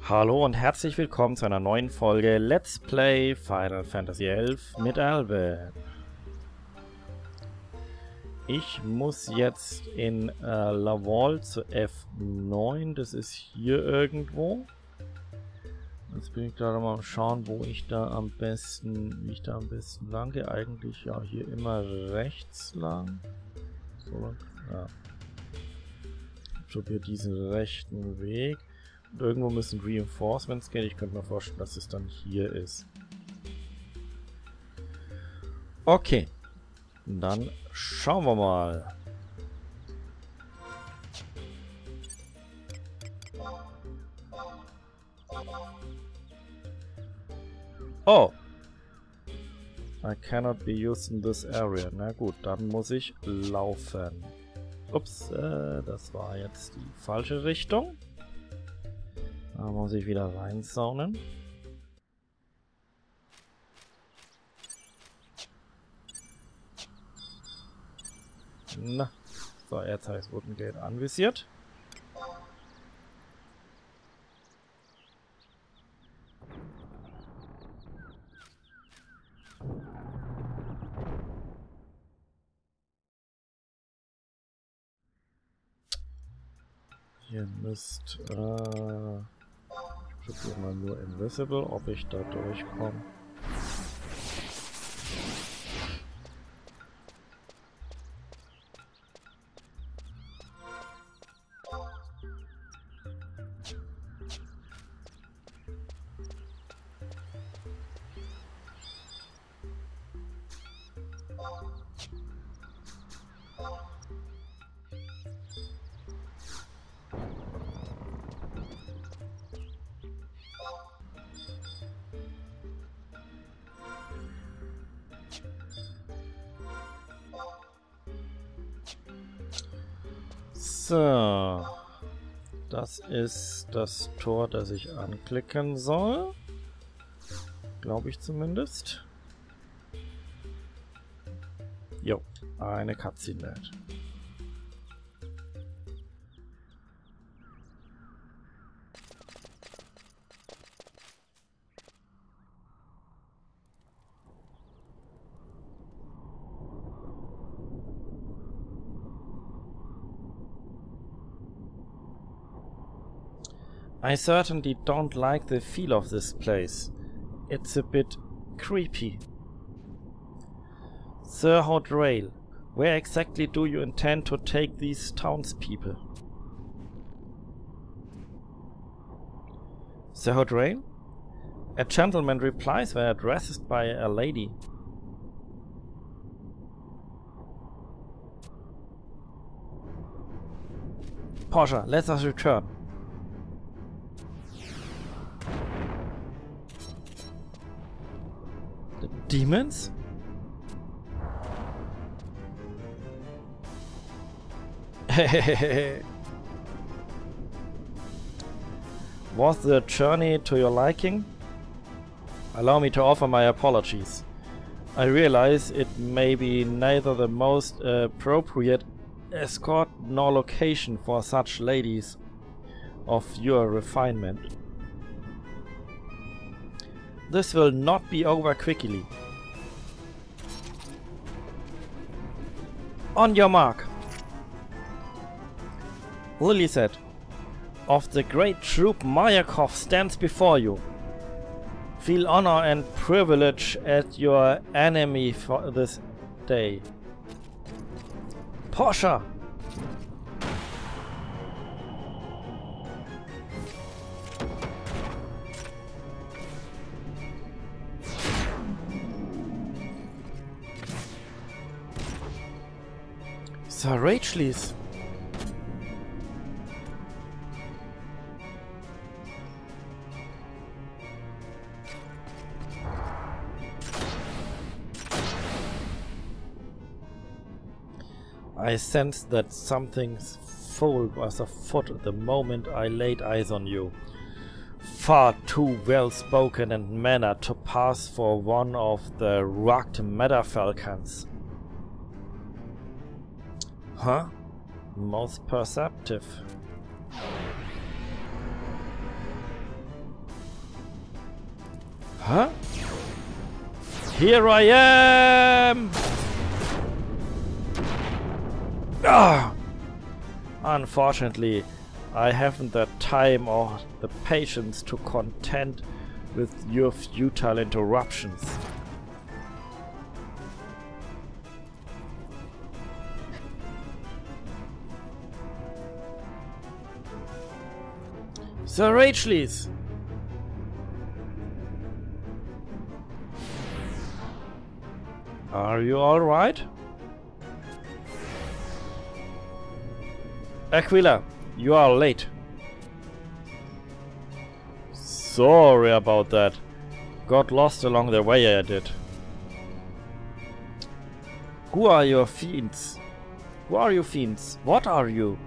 Hallo und herzlich willkommen zu einer neuen Folge Let's Play Final Fantasy XI mit Alwyb. Ich muss jetzt in Laval zu F9, das ist hier irgendwo. Jetzt bin ich gerade mal am schauen, wo ich da am besten, wie ich da am besten lang gehe. Eigentlich ja hier immer rechts lang. So lang, ja. Ich probiere diesen rechten Weg. Und irgendwo müssen Reinforcements gehen. Ich könnte mir vorstellen, dass es dann hier ist. Okay. Dann schauen wir mal. Oh. I cannot be used in this area. Na gut, dann muss ich laufen. Ups, das war jetzt die falsche Richtung. Da muss ich wieder reinsaunen. Na, so, Erzheitsrotengate anvisiert. Hier müsst, ich probiere mal nur Invisible, ob ich da durchkomme. So, das ist das Tor, das ich anklicken soll. Glaube ich zumindest. Jo, eine Cutscene lädt. I certainly don't like the feel of this place. It's a bit creepy. Sir Haudrail, where exactly do you intend to take these townspeople? Sir Haudrail? A gentleman replies when addressed by a lady. Portia, let us return. Demons? Was the journey to your liking? Allow me to offer my apologies. I realize it may be neither the most appropriate escort nor location for such ladies of your refinement. This will not be over quickly. On your mark. Lily said, of the great troop Mayakov stands before you. Feel honor and privilege at your enemy for this day. Portia! Sir Rachleys. I sensed that something's foul was afoot the moment I laid eyes on you. Far too well spoken and mannered to pass for one of the rugged Metafalcons. Huh? Most perceptive. Huh? Here I am! Ah! Unfortunately, I haven't the time or the patience to contend with your futile interruptions. Sir Rachleys! Are you alright? Aquila, you are late. Sorry about that. Got lost along the way, I did. Who are your fiends? Who are you fiends? What are you?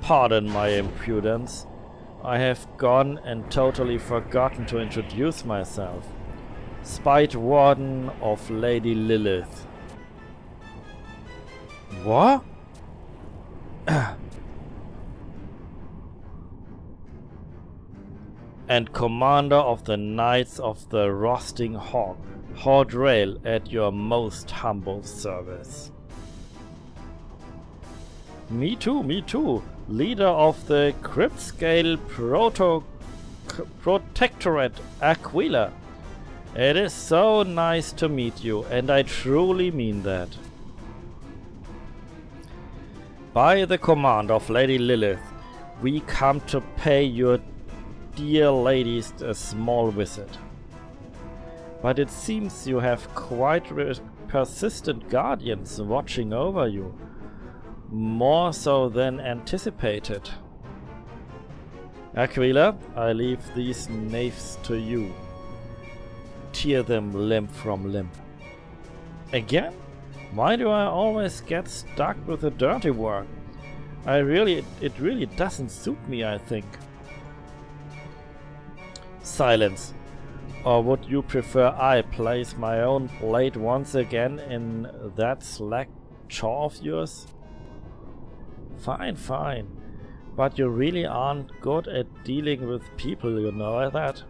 Pardon my impudence. I have gone and totally forgotten to introduce myself. Spite Warden of Lady Lilith. What? And Commander of the Knights of the Roasting Hawk, Hordrail, at your most humble service. Me too. Leader of the Cryptscale Protectorate, Aquila. It is so nice to meet you, and I truly mean that. By the command of Lady Lilith, we come to pay your dear ladies a small visit. But it seems you have quite persistent guardians watching over you. More so than anticipated. Aquila, I leave these knaves to you. Tear them limb from limb. Again? Why do I always get stuck with the dirty work? It really doesn't suit me, I think. Silence. Or would you prefer I place my own blade once again in that slack jaw of yours? Fine. But you really aren't good at dealing with people, you know that?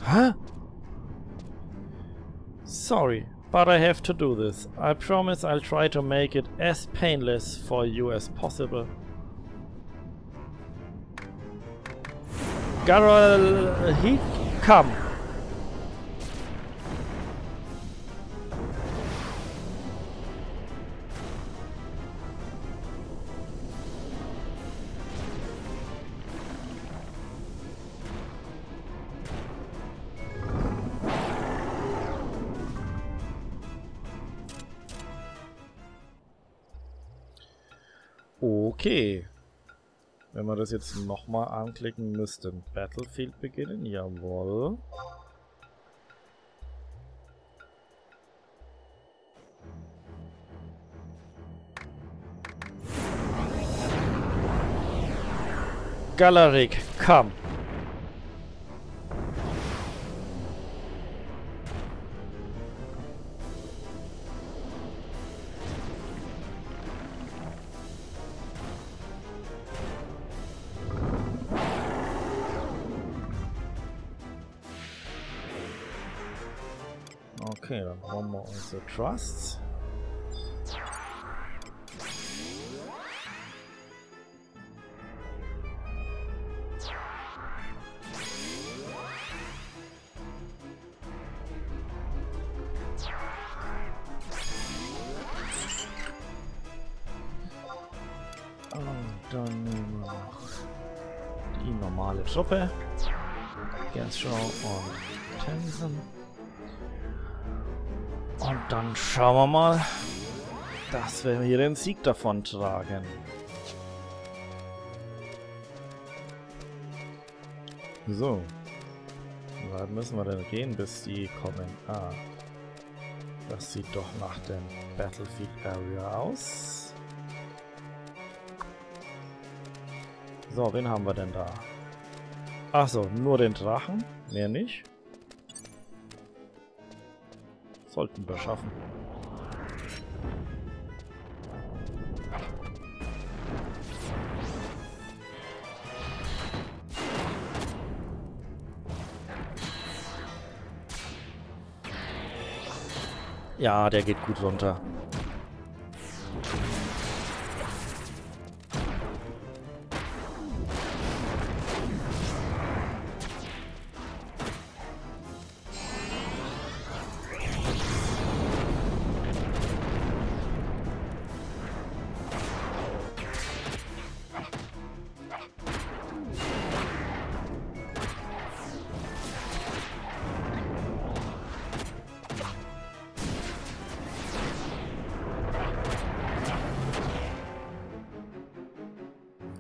Huh? Sorry, but I have to do this. I promise I'll try to make it as painless for you as possible. Garrel, he come. Okay. Wenn wir das jetzt nochmal anklicken müssten. Battlefield beginnen, jawohl. Galerik, komm! Okay, dann brauchen wir unsere Trusts. Und dann nehmen wir noch die normale Truppe. Gershau und Tänzer. Und dann schauen wir mal, dass wir hier den Sieg davon tragen. So. Wie weit müssen wir denn gehen, bis die kommen? Ah. Das sieht doch nach dem Battlefield Area aus. So, wen haben wir denn da? Achso, nur den Drachen, mehr nicht. Sollten wir schaffen. Ja, der geht gut runter.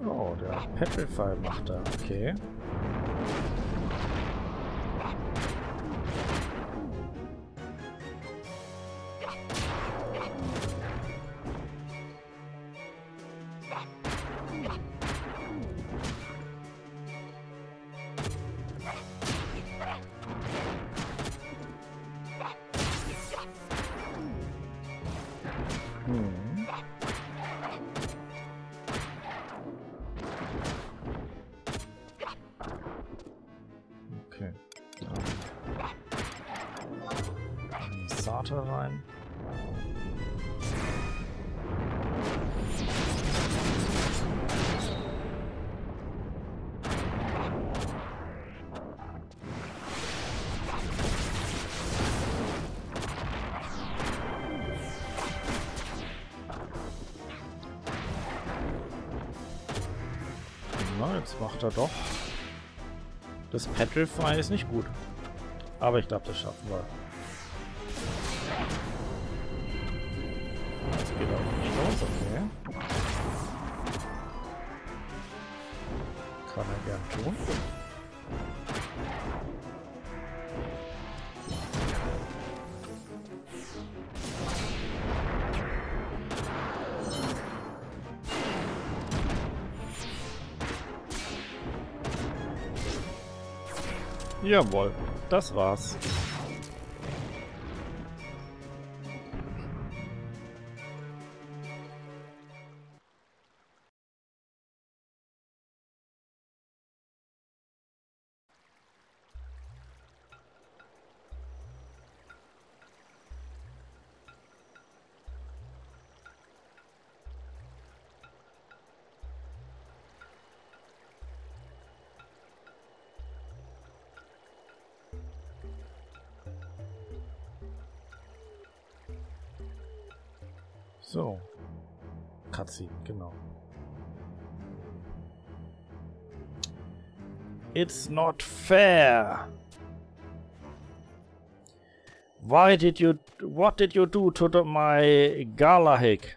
Oh, der Petrify macht er. Okay. Okay. Sata rein. Na, jetzt macht er doch. Das Petrify ist nicht gut. Aber ich glaube, das schaffen wir. Das geht auch nicht los, okay. Kann er gern tun. Jawohl, das war's. So. Cutscene, genau. It's not fair. What did you do to my Galahik?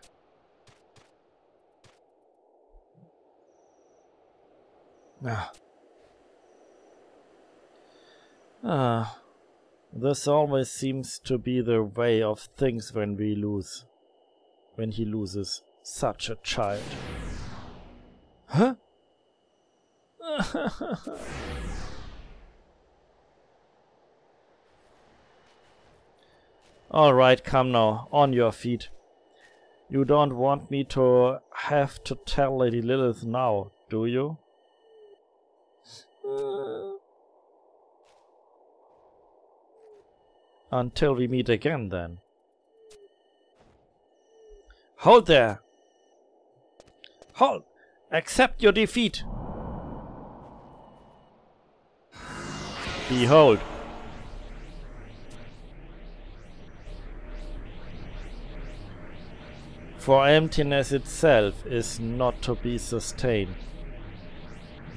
This always seems to be the way of things when we lose. When he loses such a child. Huh? Alright, come now, on your feet. You don't want me to have to tell Lady Lilith now, do you? Until we meet again, then. Hold there! Hold! Accept your defeat! Behold! For emptiness itself is not to be sustained.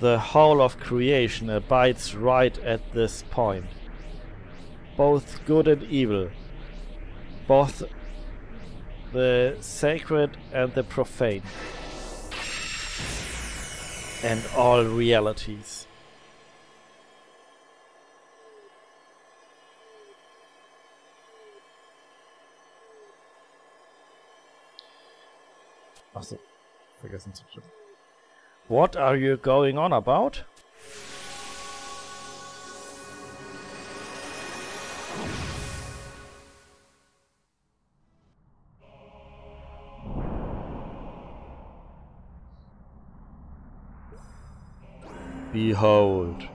The whole of creation abides right at this point. Both good and evil. Both the sacred and the profane, and all realities. Achso, vergessen zu stimmen. What are you going on about? Behold.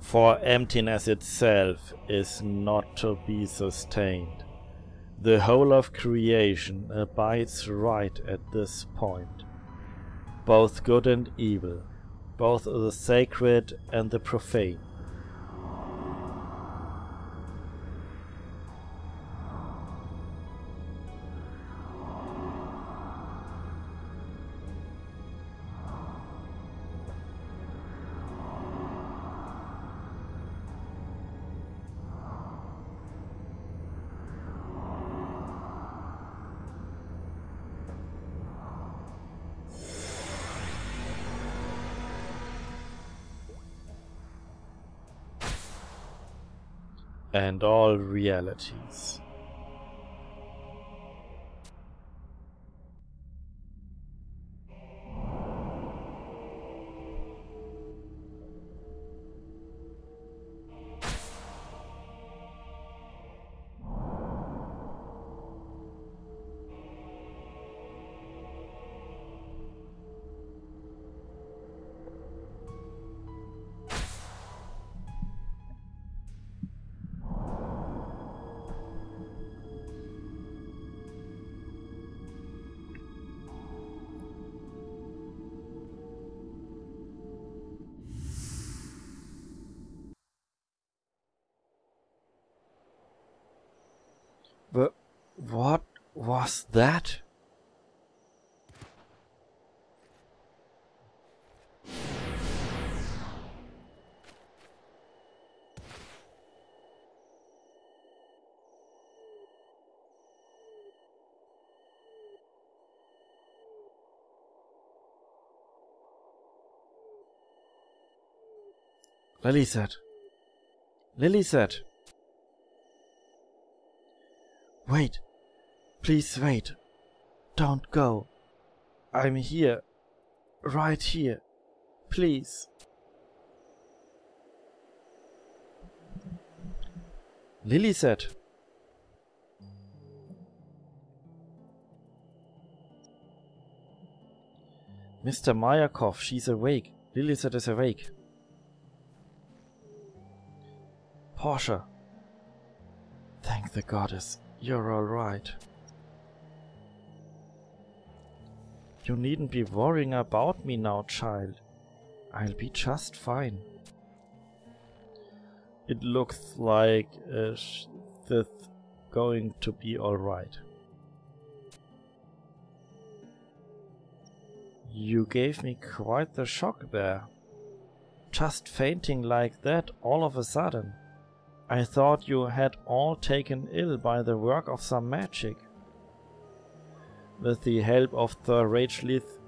For emptiness itself is not to be sustained. The whole of creation abides right at this point. Both good and evil, both the sacred and the profane. And all realities. But what was that? Lily said. Wait. Please wait. Don't go. I'm here. Right here. Please. Lily said. Mr. Mayakov, she's awake. Lily said is awake. Portia. Thank the goddess. You're all right. You needn't be worrying about me now, child. I'll be just fine. It looks like it's going to be all right. You gave me quite the shock there. Just fainting like that all of a sudden. I thought you had all taken ill by the work of some magic. With the help of the Rachelith,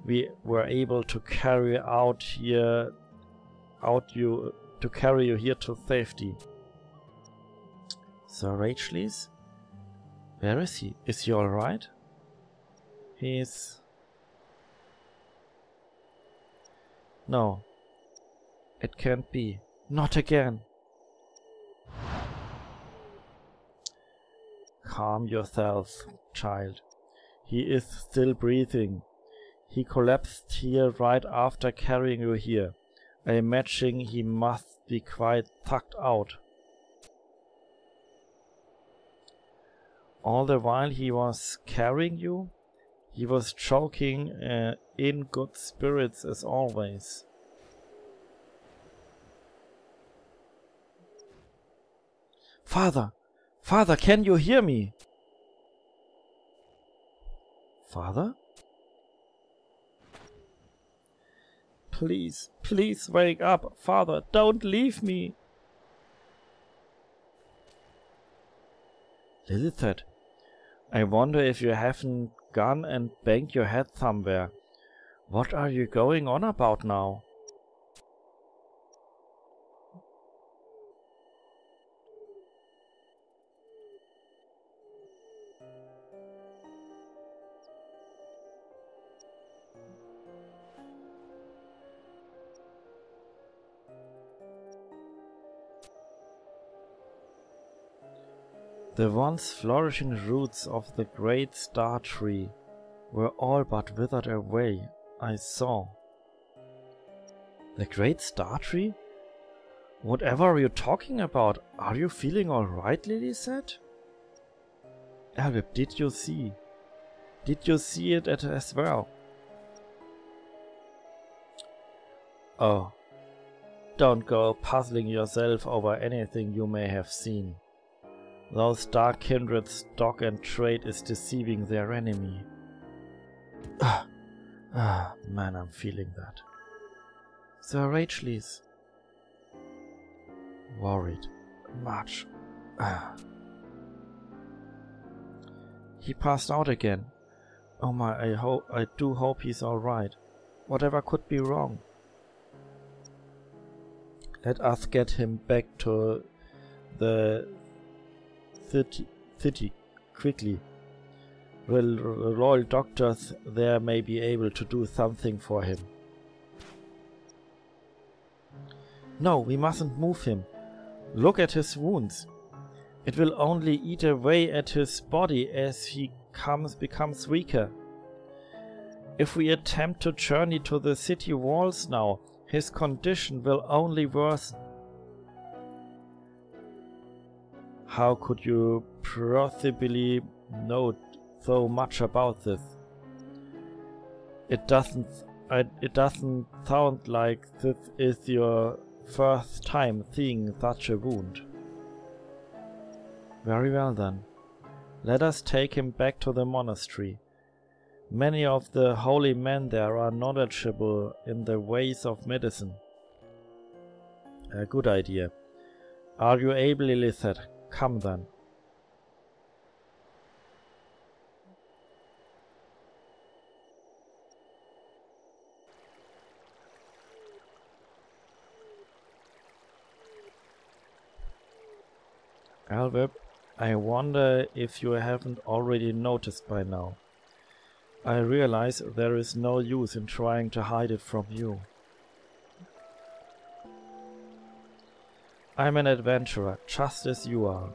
we were able to carry you here to safety. Sir Rachelith? Where is he? Is he all right? He's... No. It can't be. Not again. Calm yourself, child. He is still breathing. He collapsed here right after carrying you here. I imagine he must be quite tucked out. All the while he was carrying you, he was choking in good spirits as always. Father! Father, can you hear me? Father? Please, please wake up. Father, don't leave me. Lilith, I wonder if you haven't gone and banged your head somewhere. What are you going on about now? The once flourishing roots of the great star tree were all but withered away, I saw. The great star tree? Whatever are you talking about? Are you feeling alright? Lily said. Alwyb, did you see? Did you see it as well? Oh, don't go puzzling yourself over anything you may have seen. Those dark kindred's stock and trade is deceiving their enemy. Man, I'm feeling that. Sir Rachleys. Worried. Much. He passed out again. Oh my, I do hope he's alright. Whatever could be wrong? Let us get him back to the city quickly. The royal doctors there may be able to do something for him. No, we mustn't move him. Look at his wounds. It will only eat away at his body as he becomes weaker. If we attempt to journey to the city walls now, his condition will only worsen. How could you possibly know so much about this? It doesn't sound like this is your first time seeing such a wound. Very well then. Let us take him back to the monastery. Many of the holy men there are knowledgeable in the ways of medicine. A good idea. Are you able, Elizabeth? Come then. Alwyb, I wonder if you haven't already noticed by now. I realize there is no use in trying to hide it from you. I'm an adventurer, just as you are.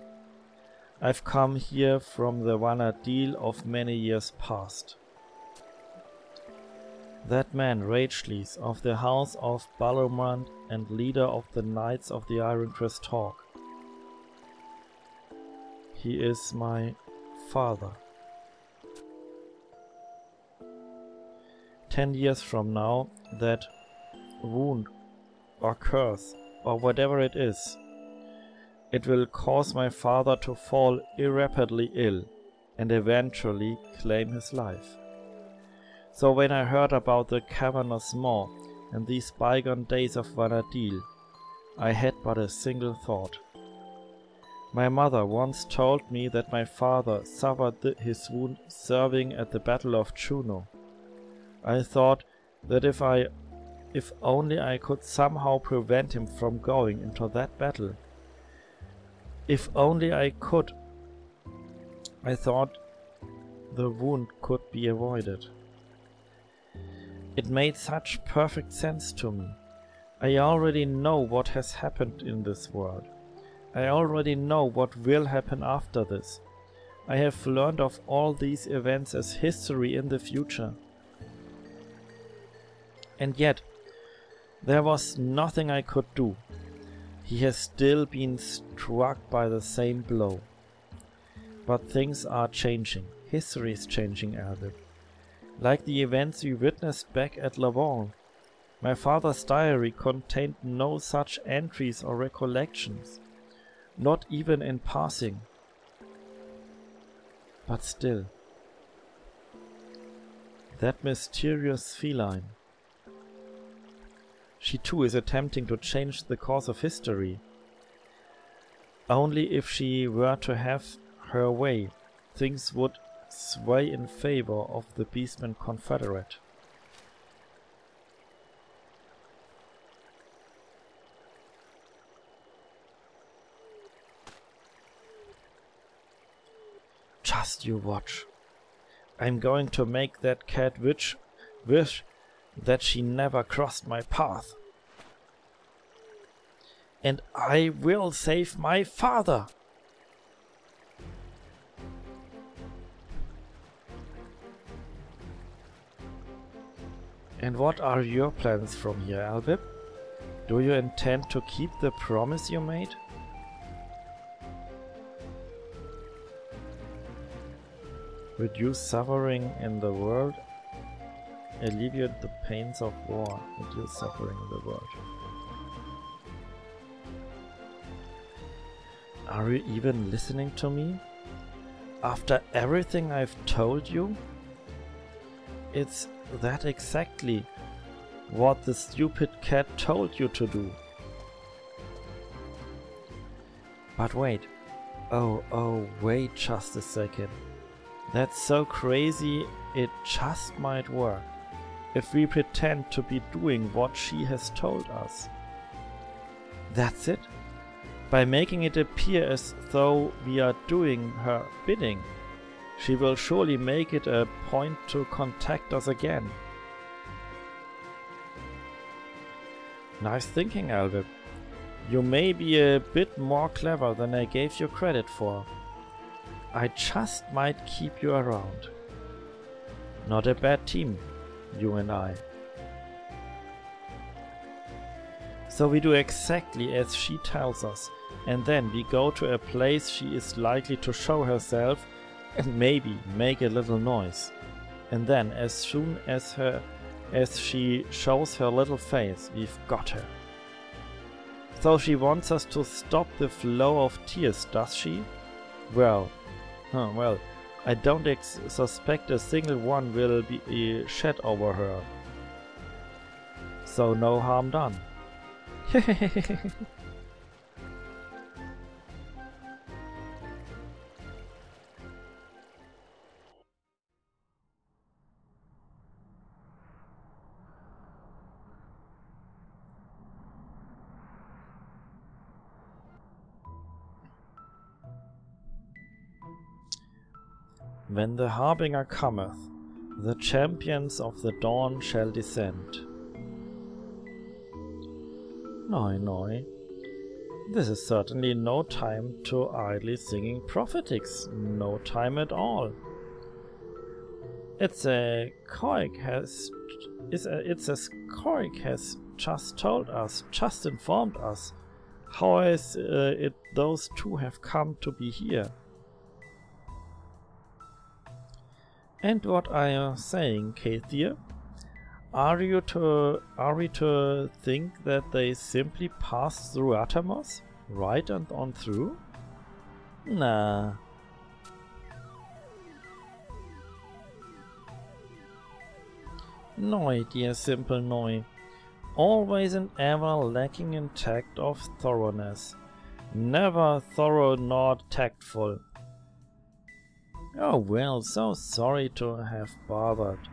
I've come here from the Vanadil of many years past. That man, Rachleys, of the House of Balomrand and leader of the Knights of the Ironcrest Hawk. He is my father. 10 years from now, that wound or curse or whatever it is, it will cause my father to fall irreparably ill and eventually claim his life. So when I heard about the cavernous maw and these bygone days of Vanadil, I had but a single thought. My mother once told me that my father suffered his wound serving at the Battle of Juno. I thought that if only I could somehow prevent him from going into that battle. If only I could, I thought the wound could be avoided. It made such perfect sense to me. I already know what has happened in this world. I already know what will happen after this. I have learned of all these events as history in the future. And yet, there was nothing I could do. He has still been struck by the same blow. But things are changing. History is changing, Alwyb. Like the events we witnessed back at Laval. My father's diary contained no such entries or recollections. Not even in passing. But still. That mysterious feline. She too is attempting to change the course of history. Only if she were to have her way, things would sway in favor of the Beastman Confederate. Just you watch. I'm going to make that cat wish that she never crossed my path. And I will save my father. And what are your plans from here, Alwyb? Do you intend to keep the promise you made? Reduce suffering in the world. Alleviate the pains of war. Reduce suffering in the world. Are you even listening to me? After everything I've told you? It's that exactly what the stupid cat told you to do. But wait. Oh, wait just a second. That's so crazy, it just might work. If we pretend to be doing what she has told us. That's it? By making it appear as though we are doing her bidding, she will surely make it a point to contact us again. Nice thinking, Alwyb. You may be a bit more clever than I gave you credit for. I just might keep you around. Not a bad team, you and I. So we do exactly as she tells us, and then we go to a place she is likely to show herself and maybe make a little noise. And then as soon as she shows her little face, we've got her. So she wants us to stop the flow of tears, does she? Well, I don't suspect a single one will be shed over her. So no harm done. When the Harbinger cometh, the champions of the dawn shall descend. Noi. This is certainly no time to idly singing prophetics, no time at all. It's as Koik has just told us, just informed us, how is it those two have come to be here. And what are you saying, Kathir? Are we to think that they simply passed through Atamos, right and on through? Nah. Noi, dear simple Noi. Always and ever lacking in tact of thoroughness. Never thorough nor tactful. Oh well, so sorry to have bothered.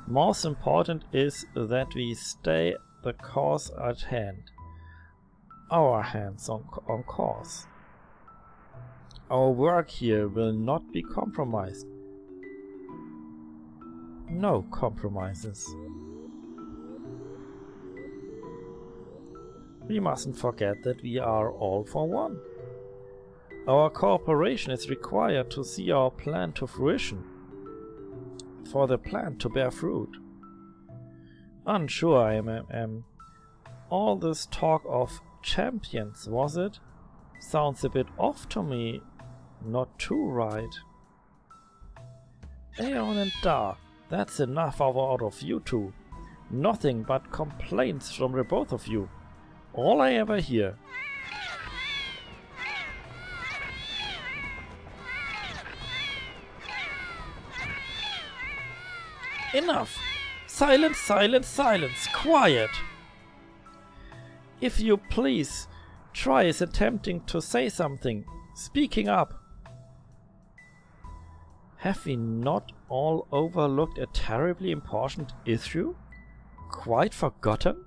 Most important is that we stay the course at hand. Our hands on course. Our work here will not be compromised. No compromises. We mustn't forget that we are all for one. Our cooperation is required to see our plan to fruition, for the plan to bear fruit. Unsure I am. All this talk of champions, was it? Sounds a bit off to me, not too right. Aeon and Dar, that's enough out of you two. Nothing but complaints from the both of you. All I ever hear. Enough! Silence, silence, silence! Quiet! If you please, Try is attempting to say something, speaking up. Have we not all overlooked a terribly important issue? Quite forgotten?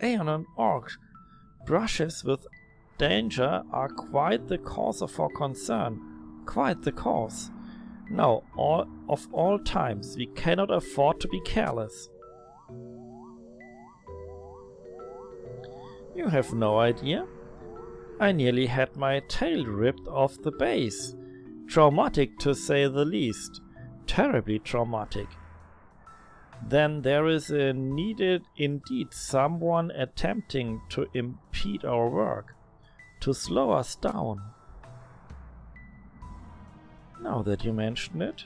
Aeon and Orc brushes with danger are quite the cause of our concern. Quite the cause. Now, of all times, we cannot afford to be careless. You have no idea. I nearly had my tail ripped off the base. Traumatic to say the least. Terribly traumatic. then there is indeed someone attempting to impede our work, to slow us down. Now that you mention it,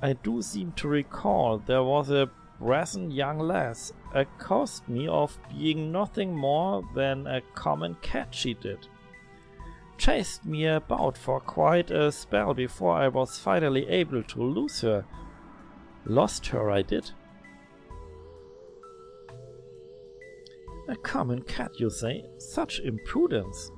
I do seem to recall there was a brazen young lass accused me of being nothing more than a common cat, she did. Chased me about for quite a spell before I was finally able to lose her. Lost her, I did. A common cat, you say? Such impudence!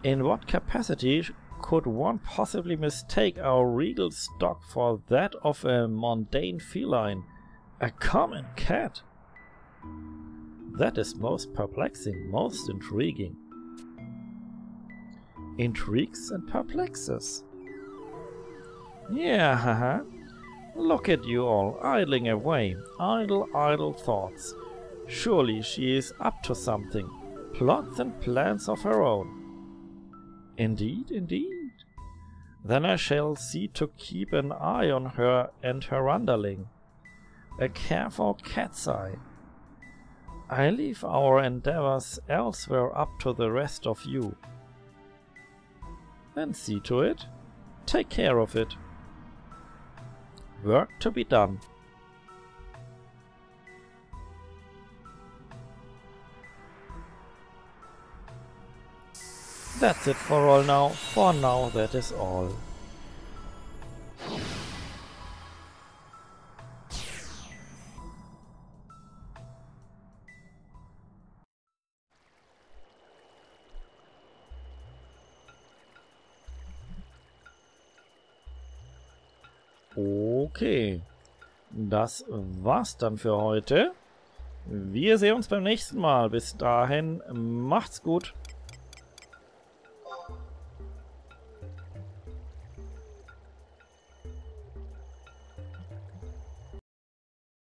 In what capacity could one possibly mistake our regal stock for that of a mundane feline? A common cat? That is most perplexing, most intriguing. Intrigues and perplexes. Yeah, haha. Look at you all, idling away. Idle thoughts. Surely she is up to something. Plots and plans of her own. Indeed, indeed. Then I shall see to keep an eye on her and her underling. A careful cat's eye. I leave our endeavors elsewhere up to the rest of you. Then see to it. Take care of it. Work to be done. That's it for all now. For now, that is all. Okay, das war's dann für heute. Wir sehen uns beim nächsten Mal. Bis dahin, macht's gut.